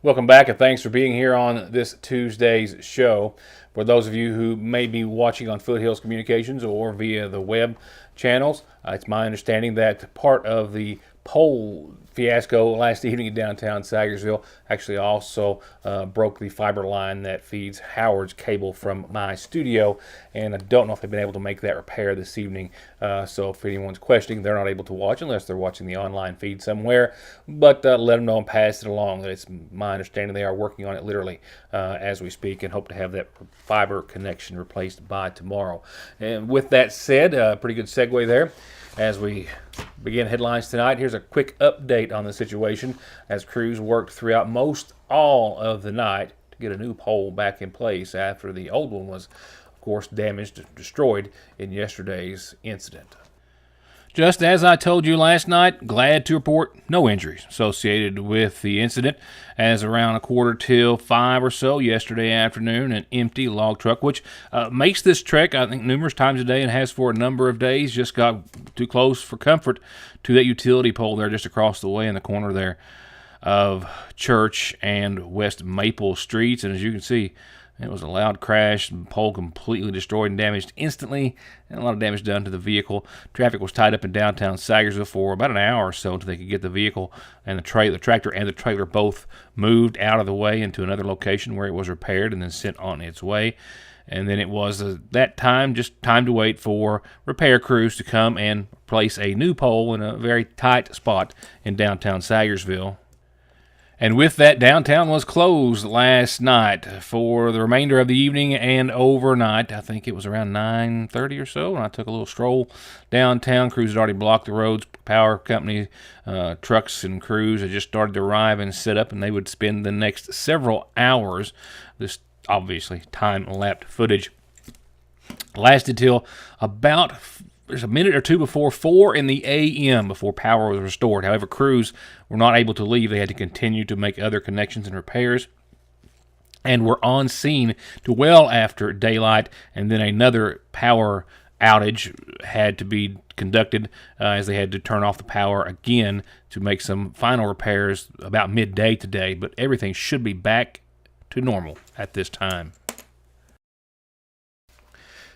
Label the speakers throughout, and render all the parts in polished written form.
Speaker 1: Welcome back, and thanks for being here on this Tuesday's show. For those of you who may be watching on Foothills Communications or via the web channels, it's my understanding that part of the pole fiasco last evening in downtown Sagersville actually also broke the fiber line that feeds Howard's cable from my studio, and I don't know if they've been able to make that repair this evening. So if anyone's questioning, they're not able to watch unless they're watching the online feed somewhere, but let them know and pass it along that it's my understanding they are working on it literally as we speak, and hope to have that fiber connection replaced by tomorrow. And with that said, pretty good segue there. As we begin headlines tonight, here's a quick update on the situation as crews worked throughout most all of the night to get a new pole back in place after the old one was, of course, damaged, destroyed in yesterday's incident. Just as I told you last night, glad to report no injuries associated with the incident, as around 4:45 or so yesterday afternoon, an empty log truck, which makes this trek, I think, numerous times a day and has for a number of days, just got too close for comfort to that utility pole there just across the way in the corner there of Church and West Maple Streets. And as you can see, it was a loud crash, the pole completely destroyed and damaged instantly, and a lot of damage done to the vehicle. Traffic was tied up in downtown Sagersville for about an hour or so until they could get the vehicle and the tractor and the trailer both moved out of the way into another location where it was repaired and then sent on its way. And then it was that time, just time to wait for repair crews to come and place a new pole in a very tight spot in downtown Sagersville. And with that, downtown was closed last night for the remainder of the evening and overnight. I think it was around 9:30 or so, and I took a little stroll downtown. Crews had already blocked the roads. Power company trucks and crews had just started to arrive and set up, and they would spend the next several hours. This obviously time-lapse footage lasted till about there's a minute or two before 4 in the a.m. before power was restored. However, crews were not able to leave. They had to continue to make other connections and repairs, and were on scene to well after daylight, and then another power outage had to be conducted as they had to turn off the power again to make some final repairs about midday today, but everything should be back to normal at this time.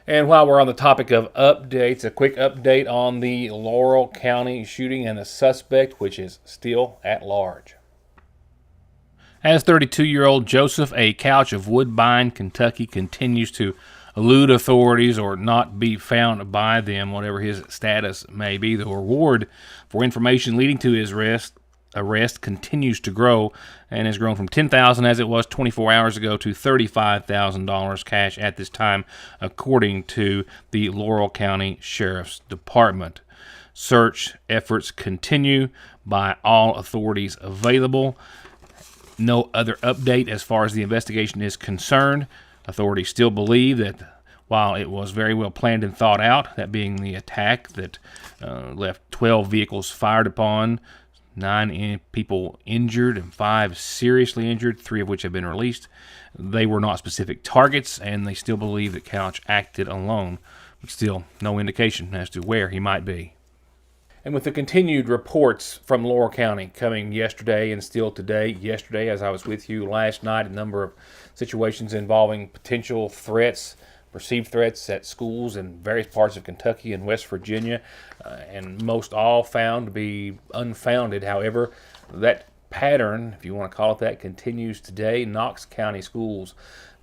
Speaker 1: And while we're on the topic of updates, a quick update on the Laurel County shooting and the suspect, which is still at large. As 32-year-old Joseph A. Couch of Woodbine, Kentucky, continues to elude authorities or not be found by them, whatever his status may be, the reward for information leading to his arrest continues to grow and has grown from $10,000 as it was 24 hours ago to $35,000 cash at this time, according to the Laurel County Sheriff's Department. Search efforts continue by all authorities available. No other update as far as the investigation is concerned. Authorities still believe that while it was very well planned and thought out, that being the attack that left 12 vehicles fired upon, 9 people injured and 5 seriously injured, 3 of which have been released. They were not specific targets, and they still believe that Couch acted alone, but still no indication as to where he might be. And with the continued reports from Laurel County coming yesterday and still today, yesterday as I was with you last night, a number of situations involving potential threats, perceived threats at schools in various parts of Kentucky and West Virginia, and most all found to be unfounded. However, that pattern, if you want to call it that, continues today. Knox County schools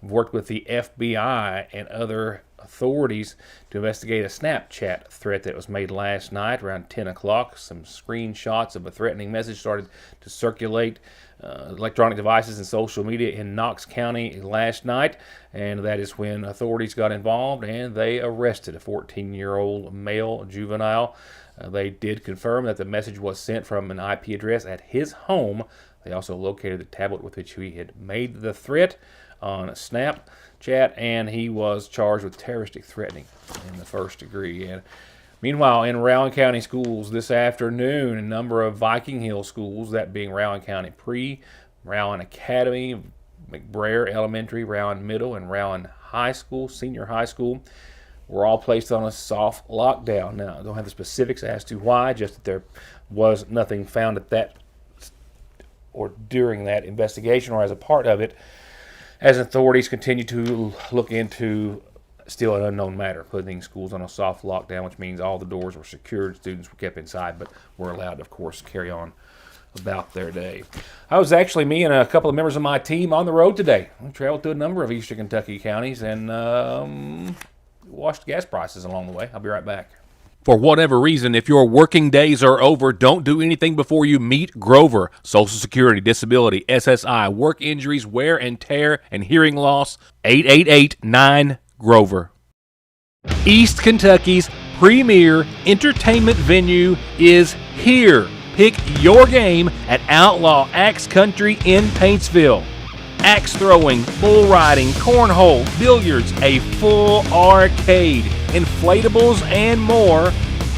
Speaker 1: have worked with the FBI and other authorities to investigate a Snapchat threat that was made last night around 10 o'clock. Some screenshots of a threatening message started to circulate electronic devices and social media in Knox County last night, and that is when authorities got involved and they arrested a 14-year-old male juvenile. They did confirm that the message was sent from an IP address at his home. They also located the tablet with which he had made the threat on Snapchat, and he was charged with terroristic threatening in the first degree. And meanwhile, in Rowan County schools this afternoon, a number of Viking Hill schools, that being Rowan County Pre, Rowan Academy, McBrayer Elementary, Rowan Middle, and Rowan High School, Senior High School, were all placed on a soft lockdown. Now, I don't have the specifics as to why, just that there was nothing found at that or during that investigation or as a part of it, as authorities continue to look into still an unknown matter, putting schools on a soft lockdown, which means all the doors were secured, students were kept inside, but were allowed, of course, to carry on about their day. I was actually, me and a couple of members of my team, on the road today. We traveled through a number of eastern Kentucky counties and watched gas prices along the way. I'll be right back. For whatever reason, if your working days are over, don't do anything before you meet Grover. Social Security, disability, SSI, work injuries, wear and tear, and hearing loss. 888-9-GROVER. East Kentucky's premier entertainment venue is here. Pick your game at Outlaw Axe Country in Paintsville. Axe throwing, bull riding, cornhole, billiards, a full arcade, inflatables, and more.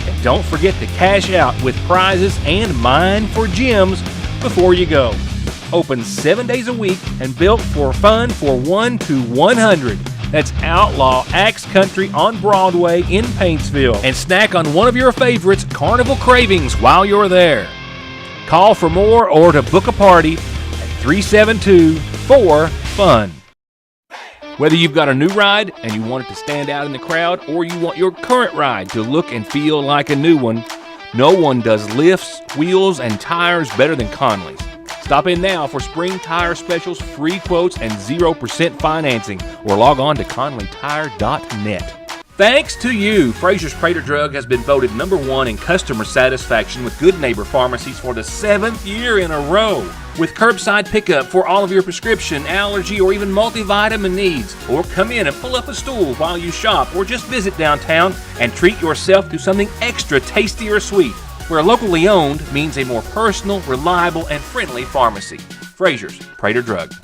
Speaker 1: And don't forget to cash out with prizes and mine for gems before you go. Open 7 days a week and built for fun for 1 to 100. That's Outlaw Axe Country on Broadway in Paintsville. And snack on one of your favorites, Carnival Cravings, while you're there. Call for more or to book a party at 372-4FUN. Whether you've got a new ride and you want it to stand out in the crowd, or you want your current ride to look and feel like a new one, no one does lifts, wheels, and tires better than Conley's. Stop in now for spring tire specials, free quotes, and 0% financing, or log on to conleytire.net. Thanks to you, Fraser's Prater Drug has been voted #1 in customer satisfaction with Good Neighbor Pharmacies for the 7th year in a row. With curbside pickup for all of your prescription, allergy, or even multivitamin needs. Or come in and pull up a stool while you shop, or just visit downtown and treat yourself to something extra tasty or sweet. Where locally owned means a more personal, reliable, and friendly pharmacy. Fraser's Prater Drug.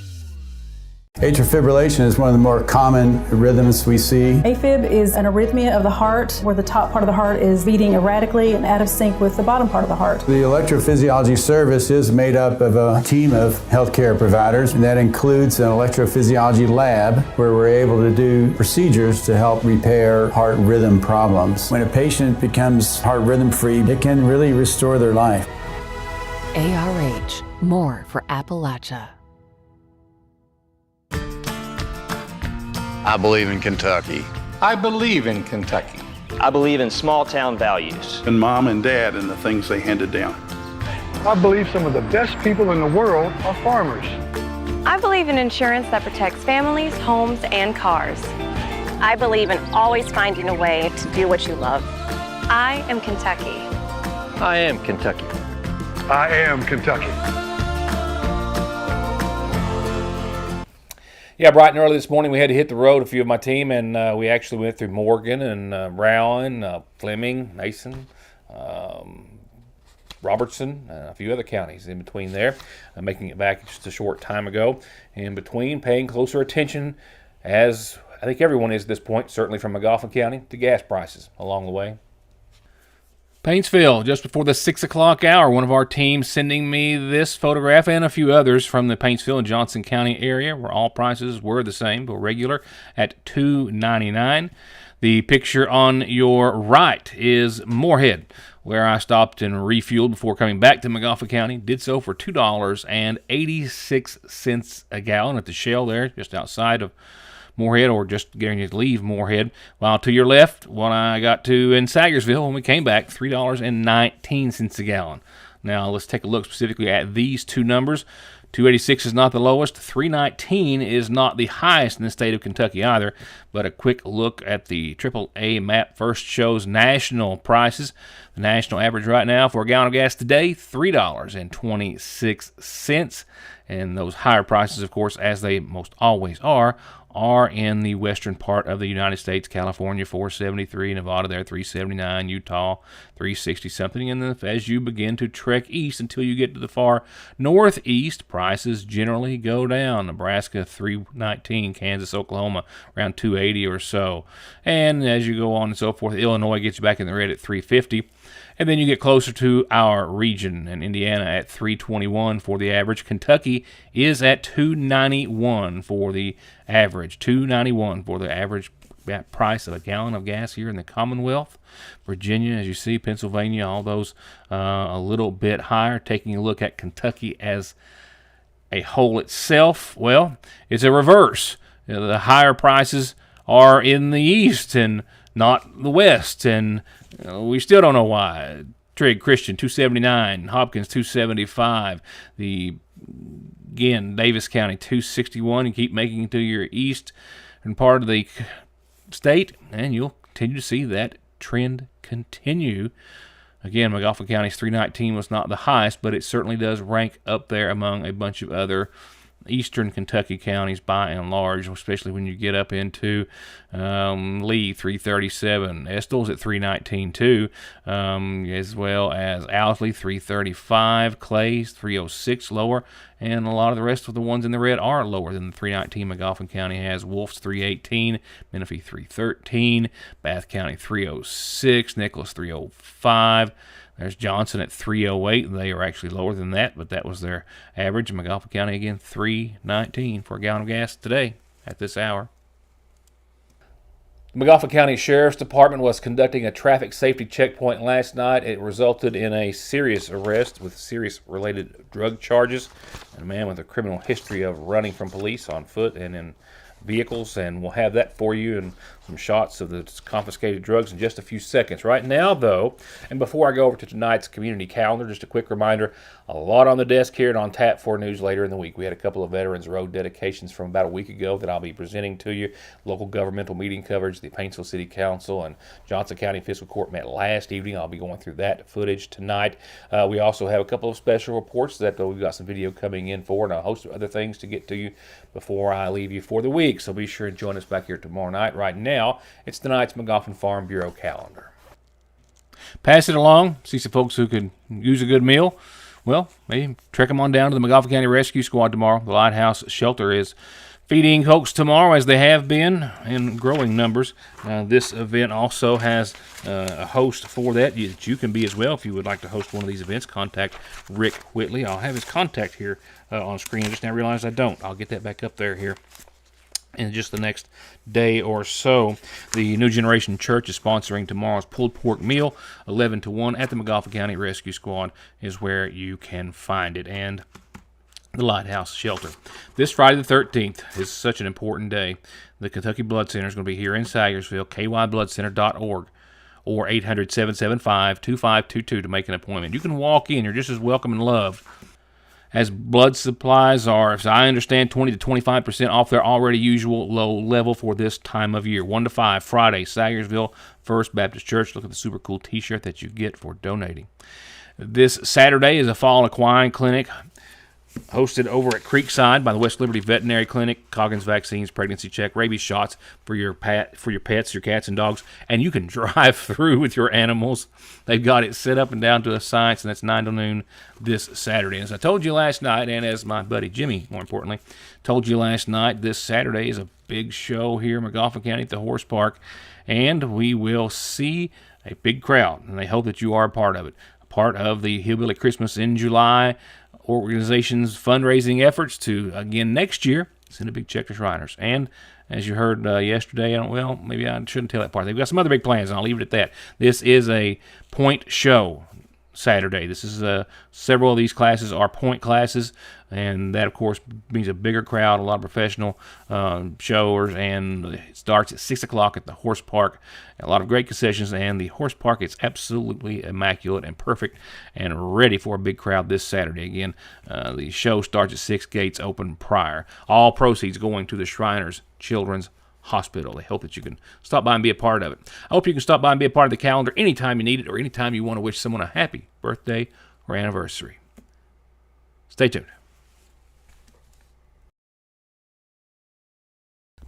Speaker 2: Atrial fibrillation is one of the more common rhythms we see.
Speaker 3: AFib is an arrhythmia of the heart where the top part of the heart is beating erratically and out of sync with the bottom part of the heart.
Speaker 2: The electrophysiology service is made up of a team of healthcare providers, and that includes an electrophysiology lab where we're able to do procedures to help repair heart rhythm problems. When a patient becomes heart rhythm free, it can really restore their life.
Speaker 4: ARH, more for Appalachia.
Speaker 5: I believe in Kentucky.
Speaker 6: I believe in Kentucky.
Speaker 7: I believe in small town values.
Speaker 8: And mom and dad and the things they handed down.
Speaker 9: I believe some of the best people in the world are farmers.
Speaker 10: I believe in insurance that protects families, homes, and cars. I believe in always finding a way to do what you love. I am Kentucky.
Speaker 7: I am Kentucky.
Speaker 9: I am Kentucky.
Speaker 1: Yeah, bright and early this morning we had to hit the road, a few of my team, and we actually went through Morgan and Rowan, Fleming, Mason, Robertson, a few other counties in between there, making it back just a short time ago. In between, paying closer attention, as I think everyone is at this point, certainly from McGoffin County, to gas prices along the way. Paintsville, just before the 6 o'clock hour, one of our teams sending me this photograph and a few others from the Paintsville and Johnson County area, where all prices were the same, but regular at $2.99. The picture on your right is Moorhead, where I stopped and refueled before coming back to McGoffin County. Did so for $2.86 a gallon at the Shell there, just outside of Moorhead, or just getting to leave Moorhead. While to your left, when I got to in Sagersville, when we came back, $3.19 a gallon. Now let's take a look specifically at these two numbers. $2.86 is not the lowest. $3.19 is not the highest in the state of Kentucky either. But a quick look at the AAA map first shows national prices. The national average right now for a gallon of gas today, $3.26. And those higher prices, of course, as they most always are in the western part of the United States. California, $4.73, Nevada there, $3.79, Utah, $3.60 something. And then as you begin to trek east until you get to the far northeast, prices generally go down. Nebraska, $3.19, Kansas, Oklahoma, around $2.80 or so. And as you go on and so forth, Illinois gets you back in the red at $3.50. And then you get closer to our region, and Indiana at $3.21 for the average. Kentucky is at $2.91 for the average. $2.91 for the average price of a gallon of gas here in the Commonwealth. Virginia, as you see, Pennsylvania, all those a little bit higher. Taking a look at Kentucky as a whole itself, well, it's a reverse. The higher prices are in the east and not the west, and we still don't know why. Trigg Christian $2.79, Hopkins $2.75, again Davis County $2.61. You keep making it to your east and part of the state, and you'll continue to see that trend continue. Again, McGoffin County's $3.19 was not the highest, but it certainly does rank up there among a bunch of other eastern Kentucky counties by and large, especially when you get up into Lee, $3.37. Estill's at $3.19 too, as well as Owsley, $3.35. Clay's $3.06 lower, and a lot of the rest of the ones in the red are lower than the $3.19 McGoffin County has. Wolf's $3.18, Menifee $3.13, Bath County $3.06, Nicholas $3.05. There's Johnson at $3.08. They are actually lower than that, but that was their average. McGoffin County, again, $3.19 for a gallon of gas today at this hour. The McGoffin County Sheriff's Department was conducting a traffic safety checkpoint last night. It resulted in a serious arrest with serious related drug charges. And a man with a criminal history of running from police on foot and in vehicles, and we'll have that for you and some shots of the confiscated drugs in just a few seconds. Right now, though, and before I go over to tonight's community calendar, just a quick reminder, a lot on the desk here and on tap for news later in the week. We had a couple of Veterans Road dedications from about a week ago that I'll be presenting to you. Local governmental meeting coverage, the Paintsville City Council and Johnson County Fiscal Court met last evening. I'll be going through that footage tonight. We also have a couple of special reports that we've got some video coming in for, and a host of other things to get to you before I leave you for the week. So be sure and join us back here tomorrow night. Right now, it's tonight's McGoffin Farm Bureau calendar. Pass it along. See some folks who could use a good meal. Well, maybe trek them on down to the McGoffin County Rescue Squad tomorrow. The Lighthouse Shelter is feeding folks tomorrow, as they have been in growing numbers. This event also has a host for that you can be as well. If you would like to host one of these events, contact Rick Whitley. I'll have his contact here on screen. I just now realized I don't. I'll get that back up there here in just the next day or so. The New Generation Church is sponsoring tomorrow's pulled pork meal, 11 to 1 at the McGoffin County Rescue Squad is where you can find it. And the Lighthouse Shelter. This Friday the 13th is such an important day. The Kentucky Blood Center is going to be here in Sagersville, kybloodcenter.org, or 800-775-2522 to make an appointment. You can walk in. You're just as welcome and loved. As blood supplies are, as I understand, 20 to 25% off their already usual low level for this time of year. 1 to 5, Friday, Sagersville First Baptist Church. Look at the super cool t-shirt that you get for donating. This Saturday is a fall equine clinic hosted over at Creekside by the West Liberty Veterinary Clinic. Coggins vaccines, pregnancy check, rabies shots for your pets, your cats and dogs, and you can drive through with your animals. They've got it set up and down to a science, and that's 9 to noon this Saturday. As I told you last night, and as my buddy Jimmy, more importantly, told you last night, this Saturday is a big show here in McGoffin County at the Horse Park, and we will see a big crowd, and they hope that you are a part of it. A part of the Hillbilly Christmas in July organization's fundraising efforts to, again, next year, send a big check to Shriners. And as you heard yesterday, well, maybe I shouldn't tell that part. They've got some other big plans, and I'll leave it at that. This is a point show Saturday. This is several of these classes are point classes, and that, of course, means a bigger crowd, a lot of professional showers, and it starts at 6 o'clock at the Horse Park. A lot of great concessions, and the Horse Park is absolutely immaculate and perfect and ready for a big crowd this Saturday. Again, the show starts at 6, gates open prior. All proceeds going to the Shriners Children's Hospital. They hope that you can stop by and be a part of it. I hope you can stop by and be a part of the calendar anytime you need it or anytime you want to wish someone a happy birthday or anniversary. Stay tuned.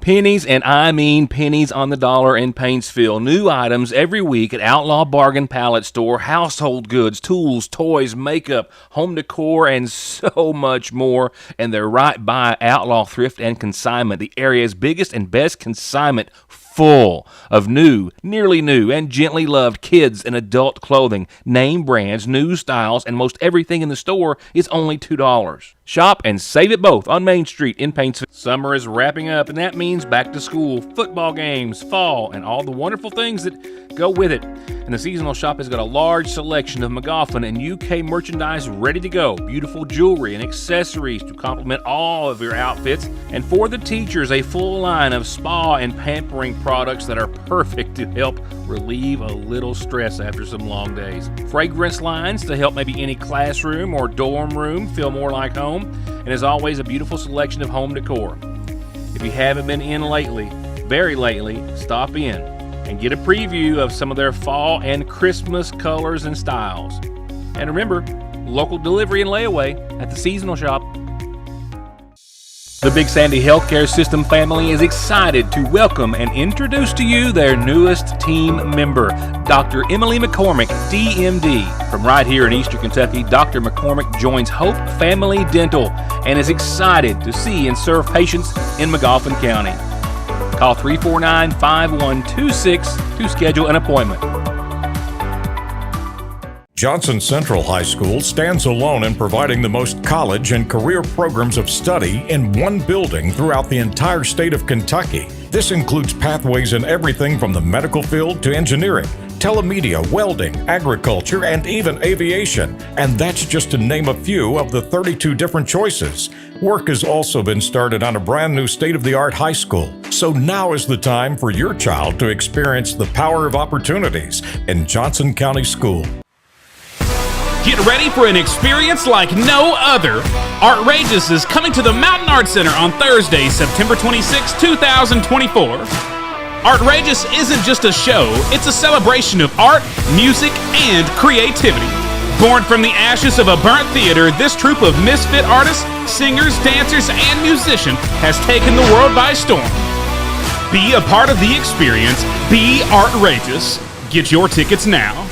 Speaker 1: Pennies, and I mean pennies on the dollar in Paintsville. New items every week at Outlaw Bargain Pallet Store. Household goods, tools, toys, makeup, home decor, and so much more. And they're right by Outlaw Thrift and Consignment, the area's biggest and best consignment, full of new, nearly new, and gently loved kids and adult clothing, name brands, new styles, and most everything in the store is only $2. Shop and save at both on Main Street in Paintsville. Summer is wrapping up, and that means back to school, football games, fall, and all the wonderful things that go with it. And the seasonal shop has got a large selection of McGoffin and UK merchandise ready to go. Beautiful jewelry and accessories to complement all of your outfits. And for the teachers, a full line of spa and pampering products that are perfect to help relieve a little stress after some long days. Fragrance lines to help maybe any classroom or dorm room feel more like home. And as always, a beautiful selection of home decor. If you haven't been in lately, very lately, stop in and get a preview of some of their fall and Christmas colors and styles. And remember, local delivery and layaway at the seasonal shop. The Big Sandy Healthcare System family is excited to welcome and introduce to you their newest team member, Dr. Emily McCormick, DMD. From right here in Eastern Kentucky, Dr. McCormick joins Hope Family Dental and is excited to see and serve patients in McGoffin County. Call 349-5126 to schedule an appointment.
Speaker 5: Johnson Central High School stands alone in providing the most college and career programs of study in one building throughout the entire state of Kentucky. This includes pathways in everything from the medical field to engineering, telemedia, welding, agriculture, and even aviation. And that's just to name a few of the 32 different choices. Work has also been started on a brand new state-of-the-art high school. So now is the time for your child to experience the power of opportunities in Johnson County School.
Speaker 11: Get ready for an experience like no other. Artrageous is coming to the Mountain Arts Center on Thursday, September 26, 2024. Artrageous isn't just a show, it's a celebration of art, music, and creativity. Born from the ashes of a burnt theater, this troupe of misfit artists, singers, dancers, and musicians has taken the world by storm. Be a part of the experience. Be Artrageous. Get your tickets now.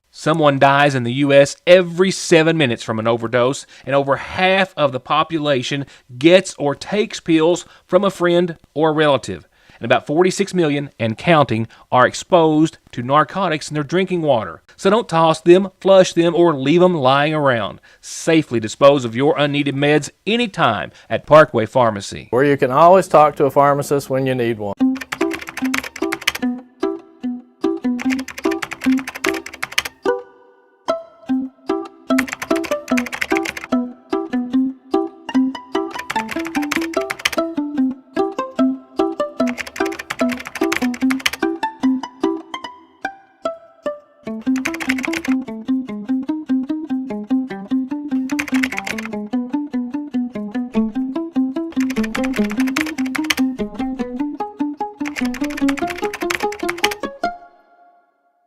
Speaker 1: Someone dies in the U.S. every 7 minutes from an overdose, and over half of the population gets or takes pills from a friend or a relative. And about 46 million and counting are exposed to narcotics in their drinking water. So don't toss them, flush them, or leave them lying around. Safely dispose of your unneeded meds anytime at Parkway Pharmacy,
Speaker 12: where you can always talk to a pharmacist when you need one.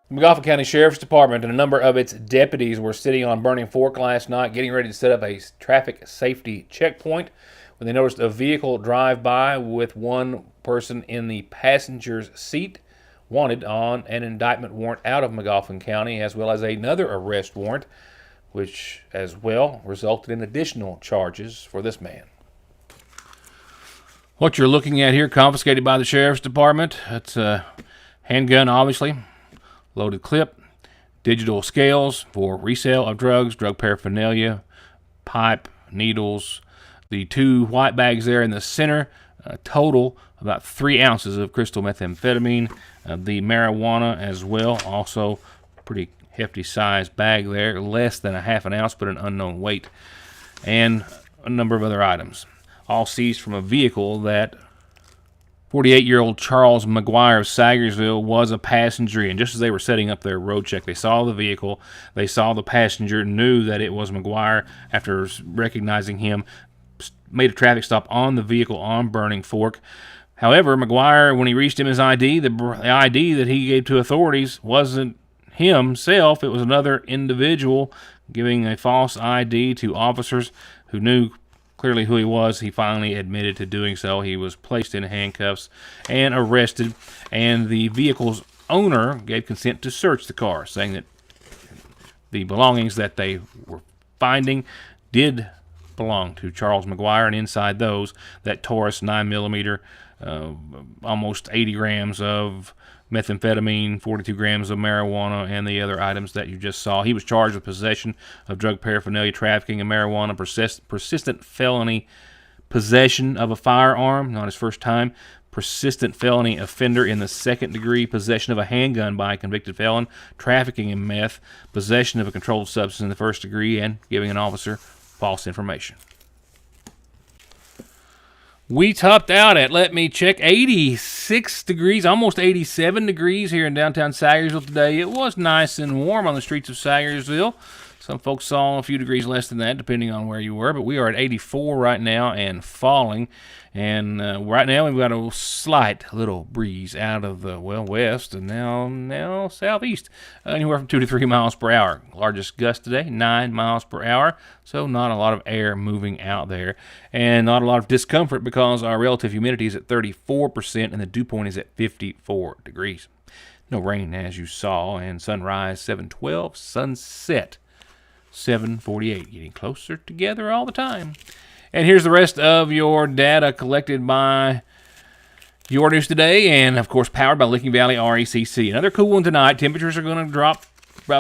Speaker 1: The McGoffin County Sheriff's Department and a number of its deputies were sitting on Burning Fork last night getting ready to set up a traffic safety checkpoint when they noticed a vehicle drive by with one person in the passenger's seat wanted on an indictment warrant out of McGoffin County, as well as another arrest warrant, which as well resulted in additional charges for this man. What you're looking at here, confiscated by the Sheriff's Department, it's a handgun, obviously, loaded clip, digital scales for resale of drugs, drug paraphernalia, pipe, needles, the two white bags there in the center, total about 3 ounces of crystal methamphetamine, the marijuana as well, also pretty hefty size bag there, less than a half an ounce but an unknown weight, and a number of other items, all seized from a vehicle that 48-year-old Charles McGuire of Sagersville was a passenger in. Just as they were setting up their road check, they saw the vehicle, they saw the passenger, knew that it was McGuire. After recognizing him, made a traffic stop on the vehicle on Burning Fork. However, McGuire, when he reached him his ID, the ID that he gave to authorities wasn't himself. It was another individual giving a false ID to officers who knew clearly who he was. He finally admitted to doing so. He was placed in handcuffs and arrested, and the vehicle's owner gave consent to search the car, saying that the belongings that they were finding did belong to Charles McGuire, and inside those, that Taurus 9mm, almost 80 grams of methamphetamine, 42 grams of marijuana, and the other items that you just saw. He was charged with possession of drug paraphernalia, trafficking of marijuana, persistent felony possession of a firearm, not his first time, persistent felony offender in the second degree, possession of a handgun by a convicted felon, trafficking in meth, possession of a controlled substance in the first degree, and giving an officer false information. We topped out at, let me check, 86 degrees, almost 87 degrees here in downtown Sayersville today. It was nice and warm on the streets of Sayersville. Some folks saw a few degrees less than that, depending on where you were, but we are at 84 right now and falling. And right now we've got a slight little breeze out of the, west and now southeast, anywhere from 2 to 3 miles per hour. Largest gust today, 9 miles per hour, so not a lot of air moving out there. And not a lot of discomfort because our relative humidity is at 34% and the dew point is at 54 degrees. No rain, as you saw, and sunrise 7:12, sunset 7:48, getting closer together all the time. And here's the rest of your data collected by Your News Today, and of course powered by Licking Valley RECC. Another cool one tonight. Temperatures are going to drop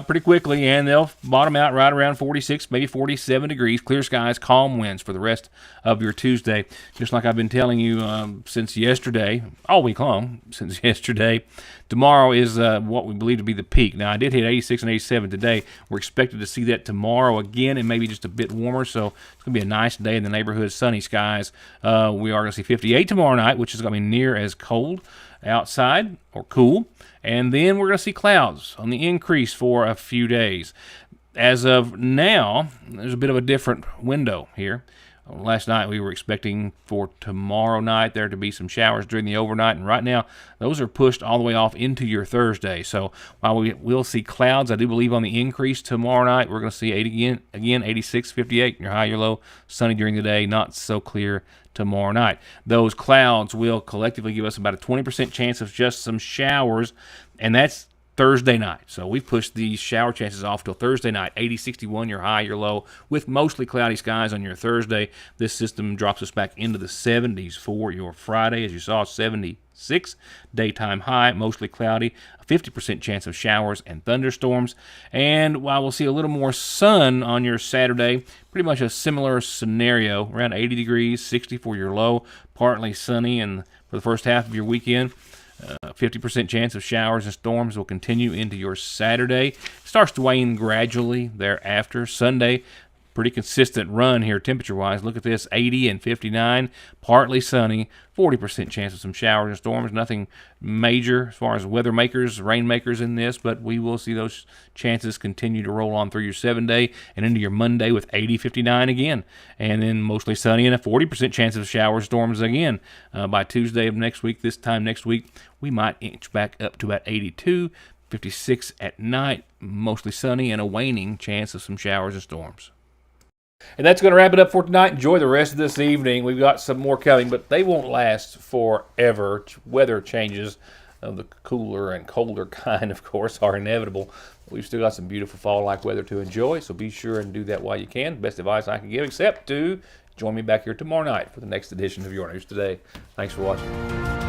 Speaker 1: pretty quickly, and they'll bottom out right around 46, maybe 47 degrees. Clear skies, calm winds for the rest of your Tuesday. Just like I've been telling you since yesterday, all week long, since yesterday. Tomorrow is what we believe to be the peak. Now, I did hit 86 and 87 today. We're expected to see that tomorrow again, and maybe just a bit warmer, so it's going to be a nice day in the neighborhood, sunny skies. We are going to see 58 tomorrow night, which is going to be near as cold outside, or cool. And then we're going to see clouds on the increase for a few days. As of now, there's a bit of a different window here. Last night we were expecting for tomorrow night there to be some showers during the overnight, and right now those are pushed all the way off into your Thursday. So while we will see clouds, I do believe on the increase tomorrow night, we're going to see 80 again 86, 58, your high, your low, sunny during the day, not so clear tomorrow night. Those clouds will collectively give us about a 20% chance of just some showers, and that's Thursday night. So we've pushed these shower chances off till Thursday night. 80, 61, your high, your low, with mostly cloudy skies on your Thursday. This system drops us back into the 70s for your Friday. As you saw, 76, daytime high, mostly cloudy, a 50% chance of showers and thunderstorms. And while we'll see a little more sun on your Saturday, pretty much a similar scenario, around 80 degrees, 60 for your low, partly sunny, and for the first half of your weekend, 50% chance of showers and storms will continue into your Saturday. Starts to wane gradually thereafter. Sunday, pretty consistent run here temperature-wise. Look at this, 80 and 59, partly sunny, 40% chance of some showers and storms. Nothing major as far as weather makers, rain makers in this, but we will see those chances continue to roll on through your 7-day and into your Monday with 80, 59 again. And then mostly sunny and a 40% chance of showers, storms again. By Tuesday of next week, this time next week, we might inch back up to about 82, 56 at night, mostly sunny and a waning chance of some showers and storms. And that's going to wrap it up for tonight. Enjoy the rest of this evening. We've got some more coming, but they won't last forever. Weather changes of the cooler and colder kind, of course, are inevitable. We've still got some beautiful fall-like weather to enjoy, so be sure and do that while you can. Best advice I can give, except to join me back here tomorrow night for the next edition of Your News Today. Thanks for watching.